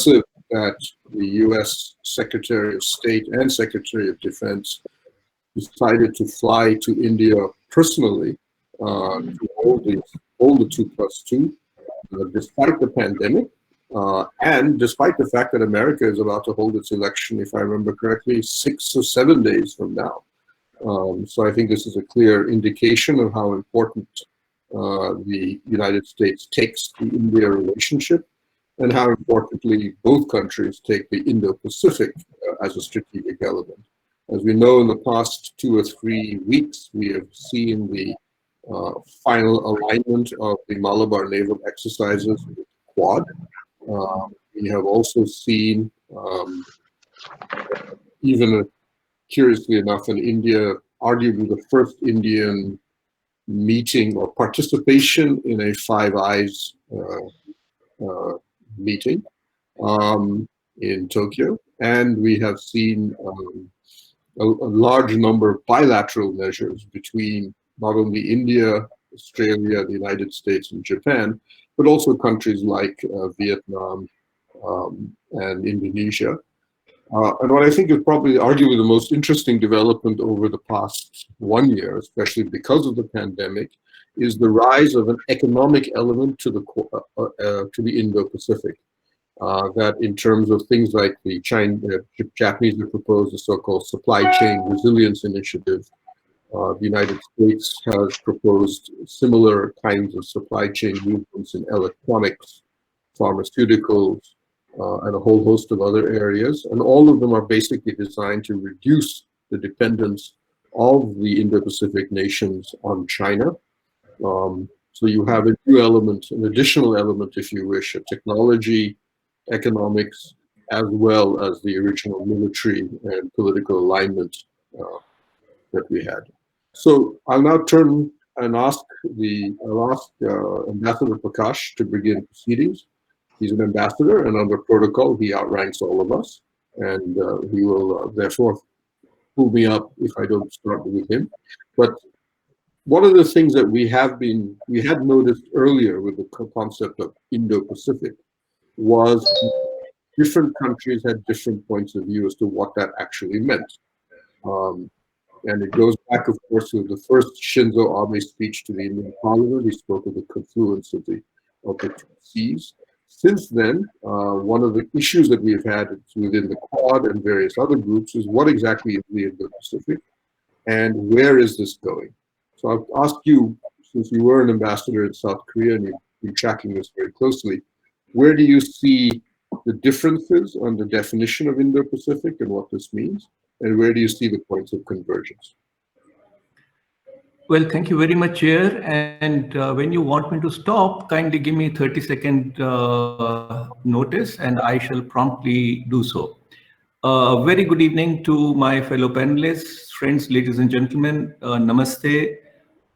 that the U.S. Secretary of State and Secretary of Defense decided to fly to India personally to hold the 2+2, despite the pandemic, and despite the fact that America is about to hold its election, if I remember correctly, 6 or 7 days from now. So I think this is a clear indication of how important the United States takes the India relationship, and how importantly both countries take the Indo-Pacific as a strategic element. As we know, in the past 2 or 3 weeks, we have seen the final alignment of the Malabar naval exercises with Quad. We have also seen, even curiously enough, in India, arguably the first Indian meeting or participation in a Five Eyes meeting in Tokyo. And we have seen a large number of bilateral measures between not only India, Australia, the United States, and Japan, but also countries like Vietnam and Indonesia. And what I think is probably arguably the most interesting development over the past 1 year, especially because of the pandemic, is the rise of an economic element to the Indo-Pacific. That in terms of things like the Japanese have proposed the so-called supply chain resilience initiative. The United States has proposed similar kinds of supply chain movements in electronics, pharmaceuticals, and a whole host of other areas. And all of them are basically designed to reduce the dependence of the Indo-Pacific nations on China. So you have a new element, an additional element, if you wish, of technology, economics, as well as the original military and political alignment that we had. So I'll now turn and ask Ambassador Prakash to begin proceedings. He's an ambassador, and under protocol, he outranks all of us, and he will therefore pull me up if I don't start with him. But one of the things that we had noticed earlier with the concept of Indo-Pacific was different countries had different points of view as to what that actually meant. And it goes back, of course, to the first Shinzo Abe speech to the Indian Parliament. He spoke of the confluence of the two seas. Since then, one of the issues that we've had within the Quad and various other groups is what exactly is the Indo-Pacific and where is this going? So I'll ask you, since you were an ambassador in South Korea and you've been tracking this very closely, where do you see the differences on the definition of Indo-Pacific and what this means? And where do you see the points of convergence? Well, thank you very much, Chair. And when you want me to stop, kindly give me 30-second notice and I shall promptly do so. Very good evening to my fellow panelists, friends, ladies and gentlemen. Namaste.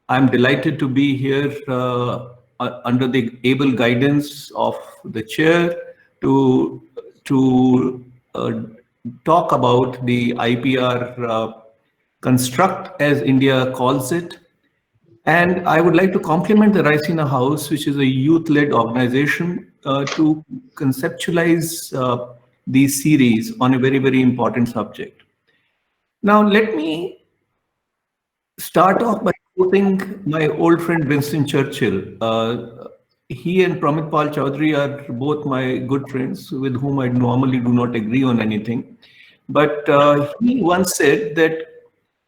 I'm delighted to be here under the able guidance of the Chair to talk about the IPR construct, as India calls it. And I would like to compliment the Raisina House, which is a youth-led organization, to conceptualize these series on a very, very important subject. Now, let me start off by quoting my old friend Winston Churchill. He and Pramit Pal Chaudhary are both my good friends with whom I normally do not agree on anything. But he once said that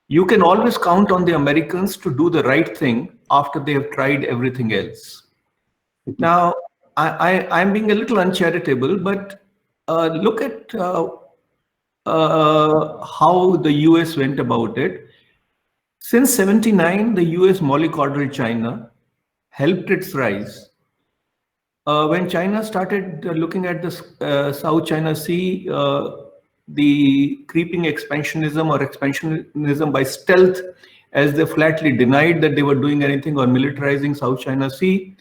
you can always count on the Americans to do the right thing after they have tried everything else. Now, I'm being a little uncharitable, but look at how the US went about it. Since '79, the US mollycoddled China, helped its rise. When China started looking at the South China Sea, the creeping expansionism or expansionism by stealth, as they flatly denied that they were doing anything or militarizing South China Sea,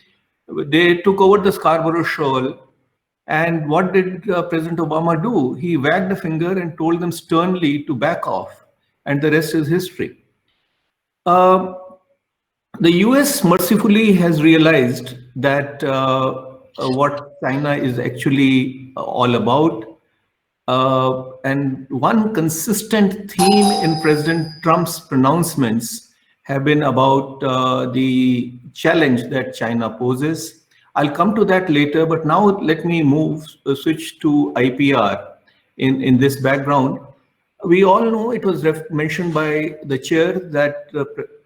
they took over the Scarborough Shoal. And what did President Obama do? He wagged a finger and told them sternly to back off. And the rest is history. The US mercifully has realized that what China is actually all about. And one consistent theme in President Trump's pronouncements have been about the challenge that China poses. I'll come to that later, but now let me switch to IPR in this background. We all know it was mentioned by the chair that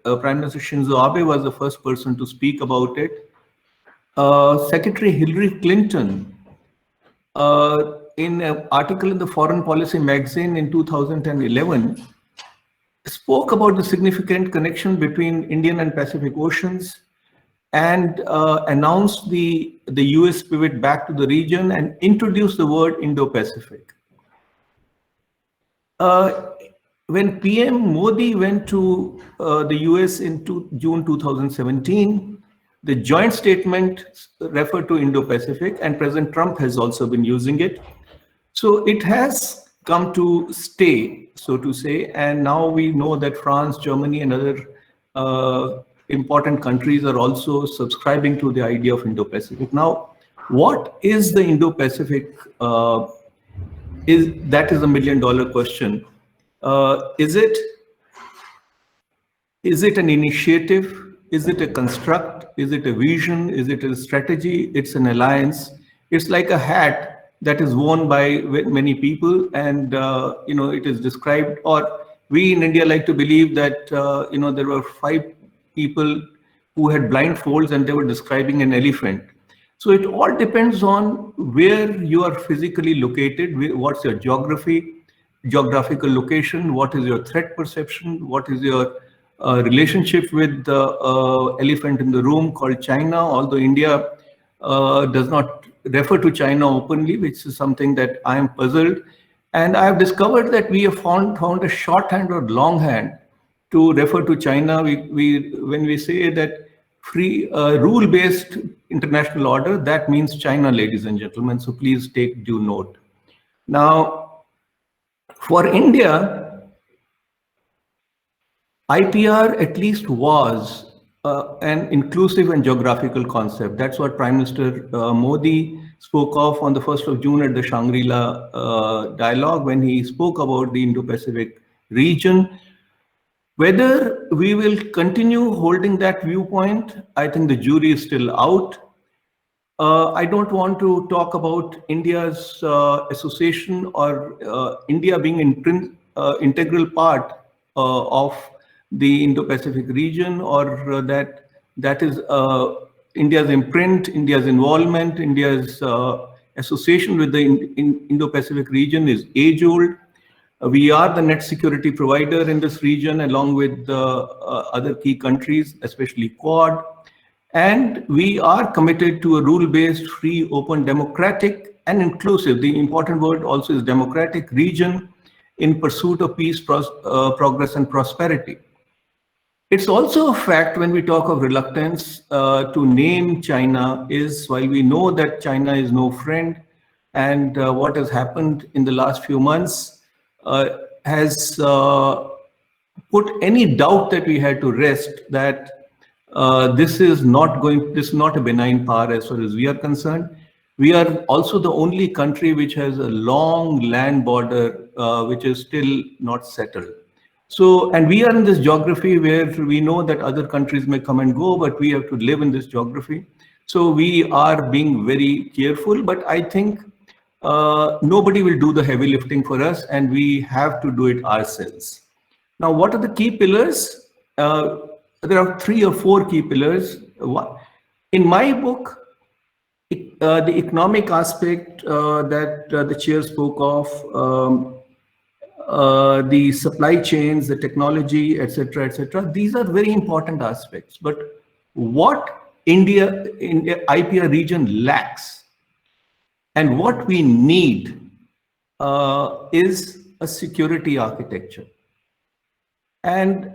Prime Minister Shinzo Abe was the first person to speak about it. Secretary Hillary Clinton, in an article in the Foreign Policy magazine in 2011, spoke about the significant connection between Indian and Pacific Oceans and announced the US pivot back to the region and introduced the word Indo-Pacific. When PM Modi went to the US in June 2017, the joint statement referred to Indo-Pacific, and President Trump has also been using it. So it has come to stay, so to say, and now we know that France, Germany, and other important countries are also subscribing to the idea of Indo-Pacific. Now, what is the Indo-Pacific? That is a million-dollar question. Is it an initiative? Is it a construct? Is it a vision? Is it a strategy? It's an alliance. It's like a hat that is worn by many people, and it is described. Or we in India like to believe that there were 5 people who had blindfolds, and they were describing an elephant. So it all depends on where you are physically located. What's your geographical location? What is your threat perception? What is your relationship with the elephant in the room called China? Although India does not refer to China openly, which is something that I am puzzled. And I have discovered that we have found a shorthand or longhand to refer to China. When we say that free rule-based international order, that means China, ladies and gentlemen. So please take due note. Now, for India, IPR at least was an inclusive and geographical concept. That's what Prime Minister Modi spoke of on the 1st of June at the Shangri-La dialogue when he spoke about the Indo-Pacific region. Whether we will continue holding that viewpoint, I think the jury is still out. I don't want to talk about India's association or India being an integral part of the Indo-Pacific region, or that is India's imprint, India's involvement, India's association with the Indo-Pacific region is age-old. We are the net security provider in this region, along with other key countries, especially Quad. And we are committed to a rule-based, free, open, democratic, and inclusive. The important word also is democratic region in pursuit of peace, progress, and prosperity. It's also a fact when we talk of reluctance to name China is, while we know that China is no friend, and what has happened in the last few months has put any doubt that we had to rest that this is not a benign power as far as we are concerned. We are also the only country which has a long land border which is still not settled. So, and we are in this geography where we know that other countries may come and go, but we have to live in this geography. So we are being very careful, but I think nobody will do the heavy lifting for us, and we have to do it ourselves. Now, what are the key pillars? There are 3 or 4 key pillars. In my book, the economic aspect that the chair spoke of, the supply chains, the technology, etc., these are very important aspects. But what India in the IPR region lacks and what we need is a security architecture. And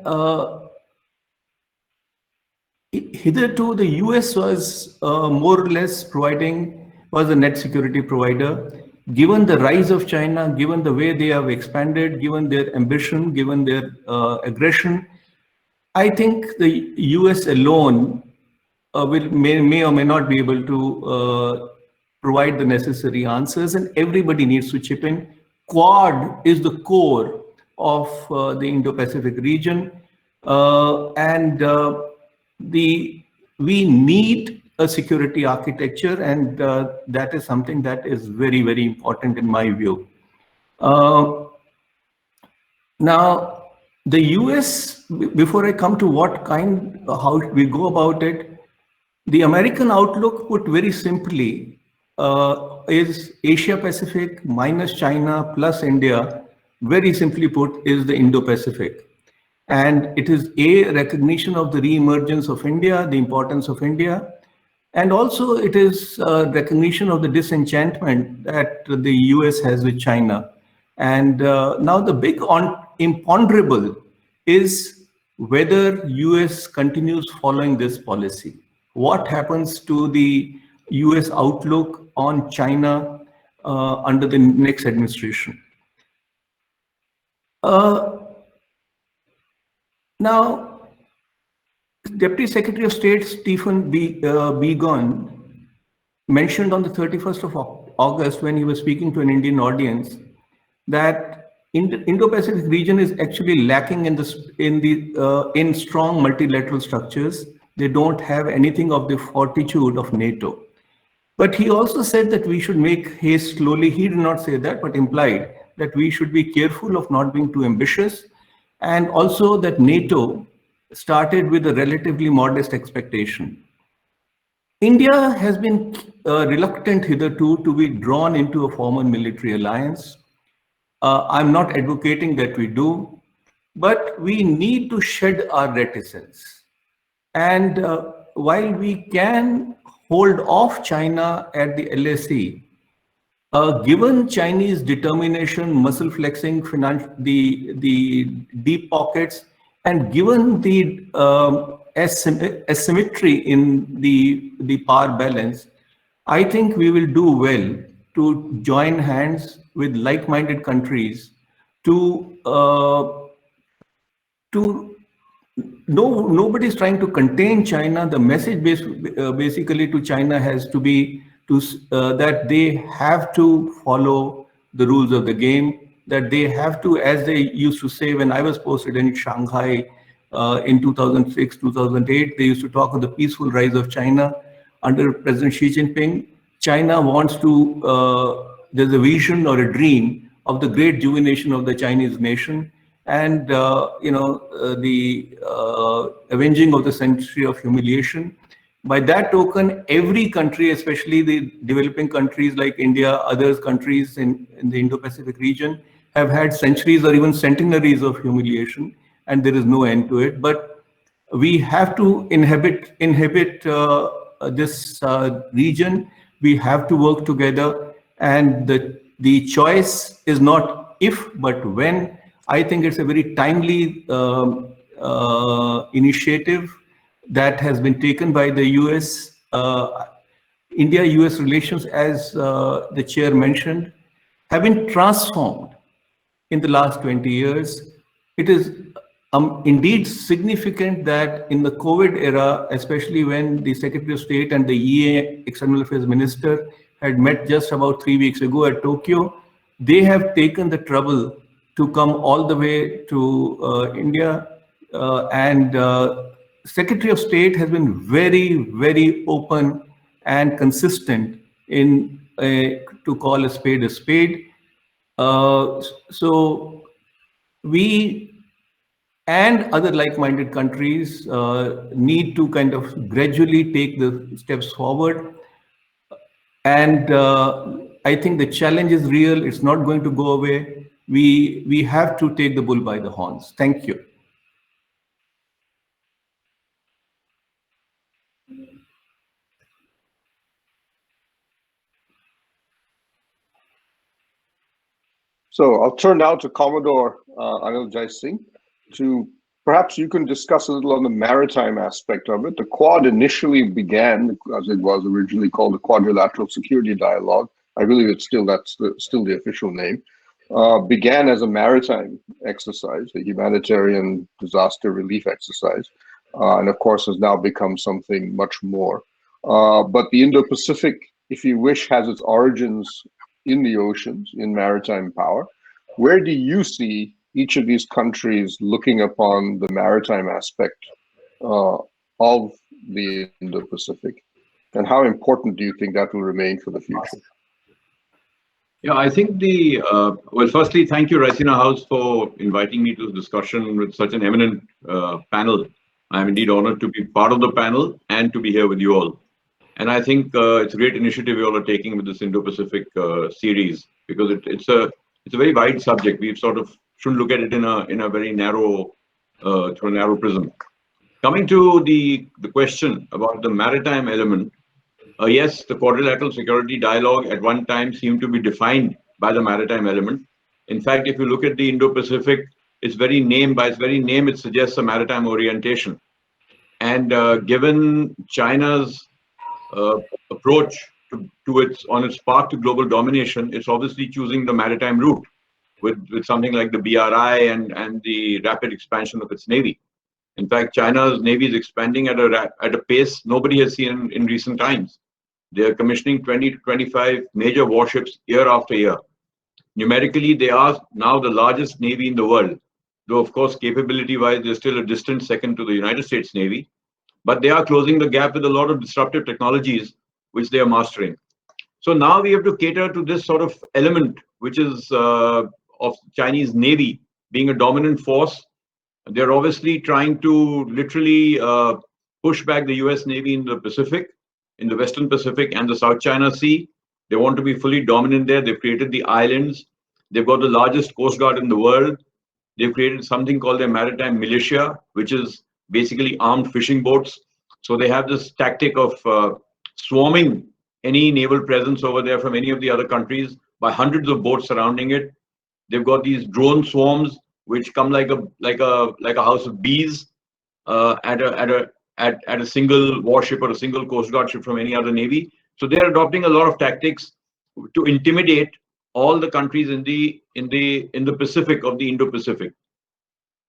hitherto, the US was more or less was a net security provider. Given the rise of China, given the way they have expanded, given their ambition, given their aggression, I think the US alone may or may not be able to provide the necessary answers, and everybody needs to chip in. Quad is the core of the Indo-Pacific region, and the we need a security architecture, and that is something that is very, very important in my view. Uh, Now, the US, before I come to how we go about it, the American outlook, put very simply, is Asia Pacific minus China plus India, very simply put, is the Indo Pacific. And it is a recognition of the re-emergence of India, the importance of India, and also it is a recognition of the disenchantment that the US has with China. And now the big imponderable is whether US continues following this policy. What happens to the US outlook on China under the next administration? Uh, Now, Deputy Secretary of State Stephen Biegun mentioned on the 31st of August, when he was speaking to an Indian audience, that Indo-Pacific region is actually lacking in strong multilateral structures. They don't have anything of the fortitude of NATO. But he also said that we should make haste slowly. He did not say that, but implied that we should be careful of not being too ambitious, and also that NATO started with a relatively modest expectation. India has been reluctant hitherto to be drawn into a formal military alliance. I'm not advocating that we do, but we need to shed our reticence. And while we can hold off China at the LSE, given Chinese determination, muscle flexing, the deep pockets, and given the asymmetry in the power balance, I think we will do well to join hands with like-minded countries to to no, nobody's trying to contain China. The message basically to China has to be that they have to follow the rules of the game, that they have to, as they used to say when I was posted in Shanghai in 2006, 2008, they used to talk of the peaceful rise of China under President Xi Jinping. China wants to, there's a vision or a dream of the great juvenation of the Chinese nation, and the avenging of the century of humiliation. By that token, every country, especially the developing countries like India, other countries in the Indo-Pacific region, have had centuries or even centenaries of humiliation, and there is no end to it. But we have to inhabit this region. We have to work together, and the choice is not if but when. I think it's a very timely initiative that has been taken by the US. India-US relations, as the chair mentioned, have been transformed in the last 20 years. It is indeed significant that in the COVID era, especially when the Secretary of State and the EA External Affairs Minister had met just about 3 weeks ago at Tokyo, they have taken the trouble to come all the way to India, and Secretary of State has been very, very open and consistent in to call a spade a spade. So we and other like-minded countries need to kind of gradually take the steps forward. And I think the challenge is real. It's not going to go away. We have to take the bull by the horns. Thank you. So I'll turn now to Commodore Anil Jai Singh to perhaps you can discuss a little on the maritime aspect of it. The Quad initially began, as it was originally called, the Quadrilateral Security Dialogue. I believe it's still still the official name. Began as a maritime exercise, a humanitarian disaster relief exercise. and of course has now become something much more. But the Indo-Pacific, if you wish, has its origins in the oceans, in maritime power. Where do you see each of these countries looking upon the maritime aspect uh, of the Indo-Pacific, and how important do you think that will remain for the future? Yeah, I think well, firstly, thank you, Raisina House, for inviting me to this discussion with such an eminent panel. I'm indeed honored to be part of the panel and to be here with you all. And I think it's a great initiative you all are taking with this Indo-Pacific series, because it's a very wide subject. We sort of shouldn't look at it in a very narrow through a narrow prism. Coming to the question about the maritime element, yes, the quadrilateral security dialogue at one time seemed to be defined by the maritime element. In fact, if you look at the Indo-Pacific, by its very name, it suggests a maritime orientation. And given China's uh, approach to its path to global domination, it's obviously choosing the maritime route with something like the BRI and the rapid expansion of its navy. In fact, China's navy is expanding at a pace nobody has seen in recent times. They are commissioning 20 to 25 major warships year after year. Numerically, they are now the largest navy in the world, though of course capability-wise they're still a distant second to the United States Navy. But they are closing the gap with a lot of disruptive technologies which they are mastering. So now we have to cater to this sort of element, which is of Chinese Navy being a dominant force. They're obviously trying to literally push back the US Navy in the Pacific, in the Western Pacific and the South China Sea. They want to be fully dominant there. They've created the islands. They've got the largest coast guard in the world. They've created something called their maritime militia, which is basically armed fishing boats. So they have this tactic of swarming any naval presence over there from any of the other countries by hundreds of boats surrounding it. They've got these drone swarms which come like a house of bees at a single warship or a single coast guard ship from any other navy. So they're adopting a lot of tactics to intimidate all the countries in the Pacific of the Indo-Pacific.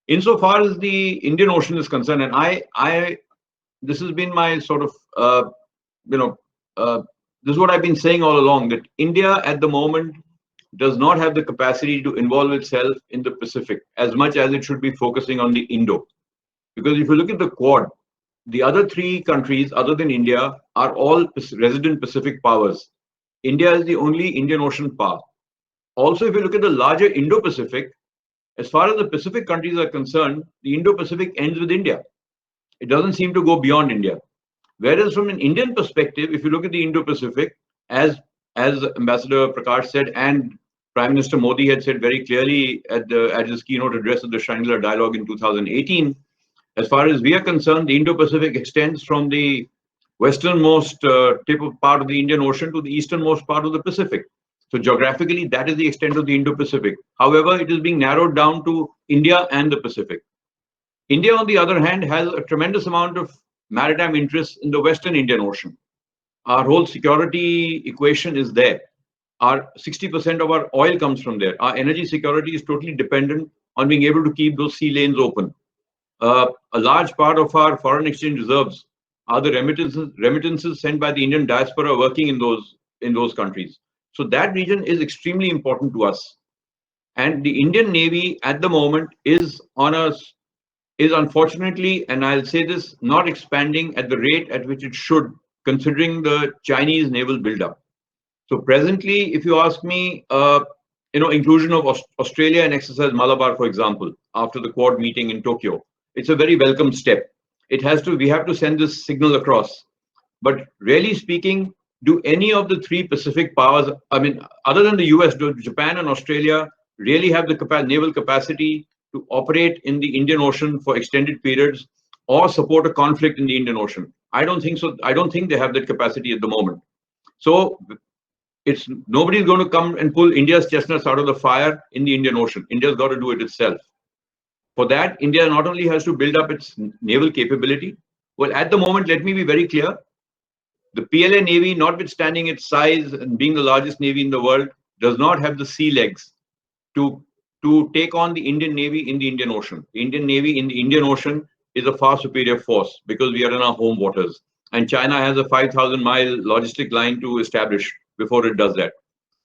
Insofar as the Indian Ocean is concerned, and I this has been my sort of you know this is what I've been saying all along, that India at the moment does not have the capacity to involve itself in the Pacific as much as it should be focusing on the Indo. Because if you look at the Quad, the other three countries other than India are all resident Pacific powers. India is the only Indian Ocean power. Also, if you look at the larger Indo-Pacific, as far as the Pacific countries are concerned, the Indo-Pacific ends with India. It doesn't seem to go beyond India. Whereas from an Indian perspective, if you look at the Indo-Pacific, as Ambassador Prakash said, and Prime Minister Modi had said very clearly at his keynote address at the Shangri-La Dialogue in 2018, as far as we are concerned, the Indo-Pacific extends from the westernmost tip of part of the Indian Ocean to the easternmost part of the Pacific. So geographically, that is the extent of the Indo-Pacific. However, it is being narrowed down to India and the Pacific. India, on the other hand, has a tremendous amount of maritime interests in the Western Indian Ocean. Our whole security equation is there. Our 60% of our oil comes from there. Our energy security is totally dependent on being able to keep those sea lanes open. A large part of our foreign exchange reserves are the remittances sent by the Indian diaspora working in those countries. So that region is extremely important to us. And the Indian Navy at the moment is unfortunately, and I'll say this, not expanding at the rate at which it should, considering the Chinese naval buildup. So presently, if you ask me, inclusion of Australia in exercise Malabar, for example, after the Quad meeting in Tokyo, it's a very welcome step. We have to send this signal across. But really speaking, do any of the three Pacific powers, I mean, other than the US, do Japan and Australia really have the naval capacity to operate in the Indian Ocean for extended periods or support a conflict in the Indian Ocean? I don't think so. I don't think they have that capacity at the moment. So it's nobody's going to come and pull India's chestnuts out of the fire in the Indian Ocean. India's got to do it itself. For that, India not only has to build up its naval capability, well, at the moment, let me be very clear. The PLA Navy, notwithstanding its size and being the largest Navy in the world, does not have the sea legs to take on the Indian Navy in the Indian Ocean. The Indian Navy in the Indian Ocean is a far superior force because we are in our home waters. And China has a 5,000-mile logistic line to establish before it does that.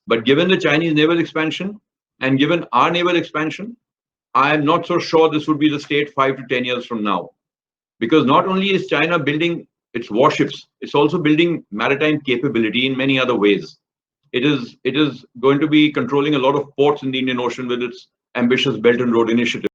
But given the Chinese naval expansion and given our naval expansion, I am not so sure this would be the state 5 to 10 years from now. Because not only is China building its warships, it's also building maritime capability in many other ways. It is going to be controlling a lot of ports in the Indian Ocean with its ambitious Belt and Road Initiative.